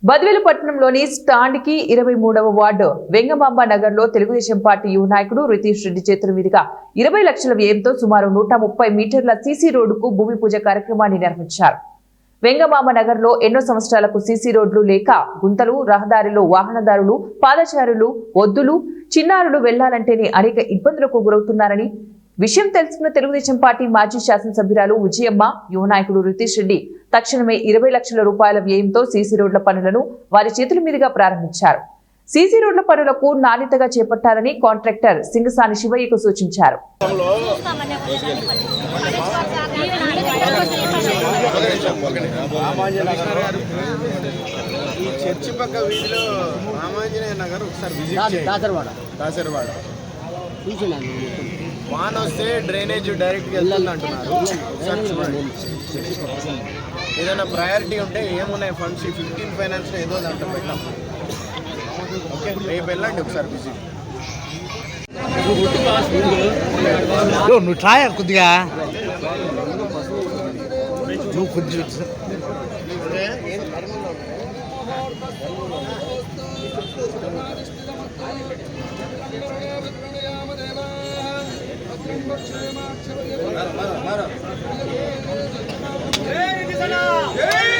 బద్వేలు పట్టణంలోని స్టాండ్ కి 23వ వార్డు వెంగమాంబ నగర్ లో తెలుగుదేశం పార్టీ యువ నాయకుడు రితీష్ రెడ్డి చేతుల మీదుగా 20 లక్షల వ్యయంతో సుమారు 130 మీటర్ల సీసీ రోడ్డుకు భూమి పూజ కార్యక్రమాన్ని నిర్వహించారు. వెంగమాంబ నగర్ లో ఎన్నో సంవత్సరాలకు సీసీ రోడ్లు లేక గుంతలు, రహదారిలో వాహనదారులు, పాదచారులు, ఒద్దులు, చిన్నారులు వెళ్లాలంటేనే అనేక ఇబ్బందులకు గురవుతున్నారని విషయం తెలుసుకున్న తెలుగుదేశం పార్టీ మాజీ శాసనసభ్యురాలు విజయమ్మ యువ నాయకుడు రితీష్ రెడ్డి తక్షణమే 20 లక్షల రూపాయల వ్యయంతో సీసీ రోడ్ల పనులను వారి చేతుల మీదుగా ప్రారంభించారు. సీసీ రోడ్ల పనులకు నాణ్యతగా చేపట్టాలని కాంట్రాక్టర్ సింగసాని శివయ్యకు సూచించారు. ఈ చర్చి పక్క వీధిలో రామాంజనేయ నగర్ ఒకసారి విజిట్ చేయండి. దాసరవాడ వాన వస్తే డ్రైనేజ్ డైరెక్ట్గా వెళ్తుంది అంటున్నారు. ఏదైనా ప్రయారిటీ ఉంటే ఏమున్నాయి ఫండ్స్ 15 ఫైనాన్స్ ఏదో దాంట్లో పెట్టాం. ఓకే, రేపు వెళ్ళండి ఒకసారి విజిట్. నువ్వు ట్రై కొద్దిగా నువ్వు కొద్దిగా జై